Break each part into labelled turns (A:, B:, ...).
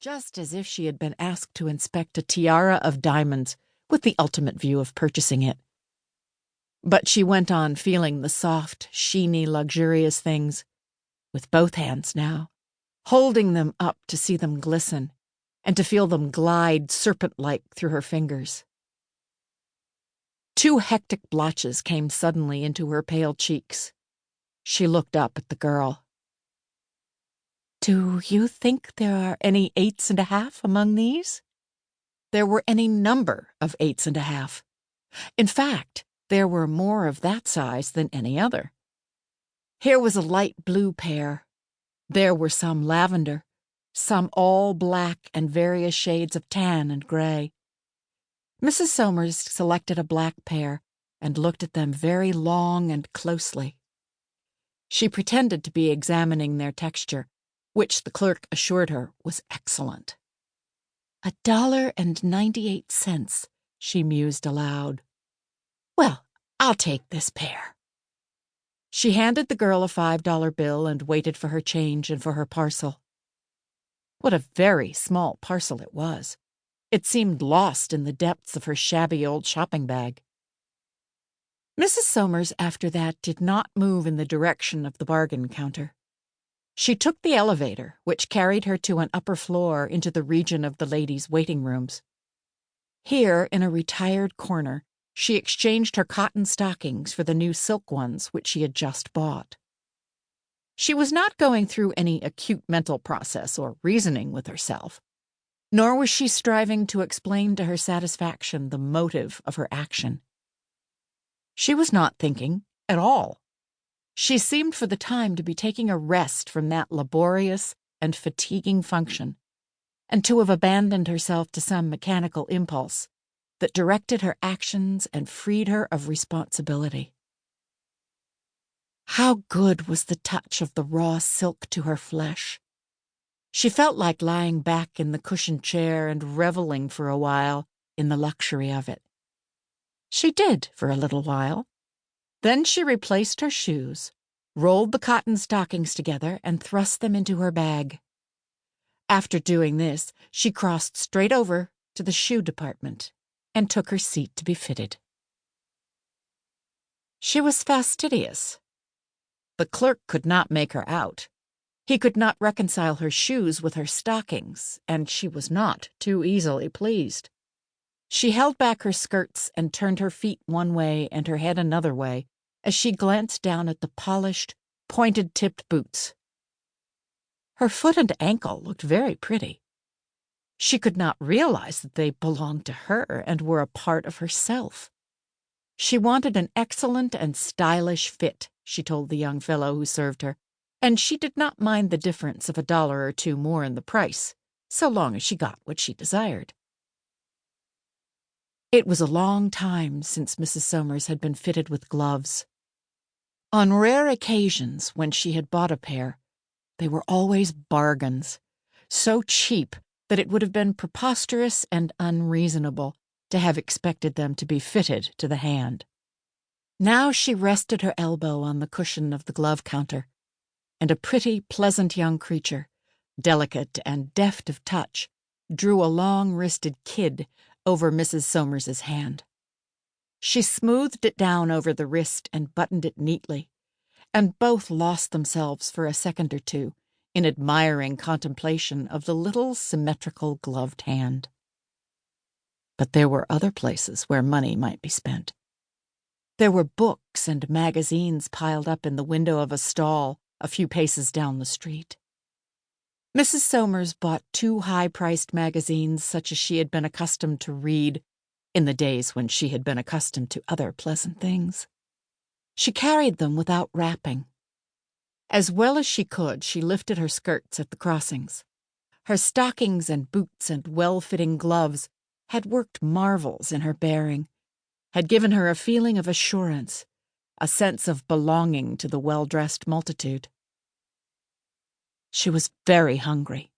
A: just as if she had been asked to inspect a tiara of diamonds with the ultimate view of purchasing it. But she went on feeling the soft, sheeny, luxurious things, with both hands now, holding them up to see them glisten, and to feel them glide serpent-like through her fingers. 2 hectic blotches came suddenly into her pale cheeks. She looked up at the girl. "Do you think there are any 8s and a half among these?" There were any number of 8s and a half. In fact, there were more of that size than any other. Here was a light blue pair. There were some lavender, some all black and various shades of tan and gray. Mrs. Somers selected a black pair and looked at them very long and closely. She pretended to be examining their texture, which the clerk assured her was excellent. $1.98, she mused aloud. "Well, I'll take this pair." She handed the girl a $5 bill and waited for her change and for her parcel. What a very small parcel it was. It seemed lost in the depths of her shabby old shopping bag. Mrs. Somers, after that, did not move in the direction of the bargain counter. She took the elevator, which carried her to an upper floor into the region of the ladies' waiting rooms. Here, in a retired corner, she exchanged her cotton stockings for the new silk ones which she had just bought. She was not going through any acute mental process or reasoning with herself, nor was she striving to explain to her satisfaction the motive of her action. She was not thinking at all. She seemed for the time to be taking a rest from that laborious and fatiguing function, and to have abandoned herself to some mechanical impulse that directed her actions and freed her of responsibility. How good was the touch of the raw silk to her flesh! She felt like lying back in the cushioned chair and reveling for a while in the luxury of it. She did for a little while. Then she replaced her shoes, rolled the cotton stockings together, and thrust them into her bag. After doing this, she crossed straight over to the shoe department and took her seat to be fitted. She was fastidious. The clerk could not make her out. He could not reconcile her shoes with her stockings, and she was not too easily pleased. She held back her skirts and turned her feet one way and her head another way as she glanced down at the polished, pointed-tipped boots. Her foot and ankle looked very pretty. She could not realize that they belonged to her and were a part of herself. She wanted an excellent and stylish fit, she told the young fellow who served her, and she did not mind the difference of $1 or $2 more in the price, so long as she got what she desired. It was a long time since Mrs. Somers had been fitted with gloves. On rare occasions, when she had bought a pair, they were always bargains, so cheap that it would have been preposterous and unreasonable to have expected them to be fitted to the hand. Now she rested her elbow on the cushion of the glove counter, and a pretty, pleasant young creature, delicate and deft of touch, drew a long-wristed kid over Mrs. Somers's hand. She smoothed it down over the wrist and buttoned it neatly, and both lost themselves for a second or two in admiring contemplation of the little symmetrical gloved hand. But there were other places where money might be spent. There were books and magazines piled up in the window of a stall a few paces down the street. Mrs. Somers bought 2 high-priced magazines such as she had been accustomed to read in the days when she had been accustomed to other pleasant things. She carried them without wrapping. As well as she could, she lifted her skirts at the crossings. Her stockings and boots and well-fitting gloves had worked marvels in her bearing, had given her a feeling of assurance, a sense of belonging to the well-dressed multitude. She was very hungry.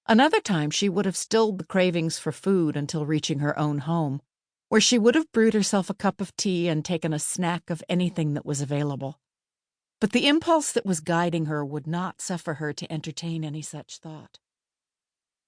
A: Another time she would have stilled the cravings for food until reaching her own home, where she would have brewed herself a cup of tea and taken a snack of anything that was available. But the impulse that was guiding her would not suffer her to entertain any such thought.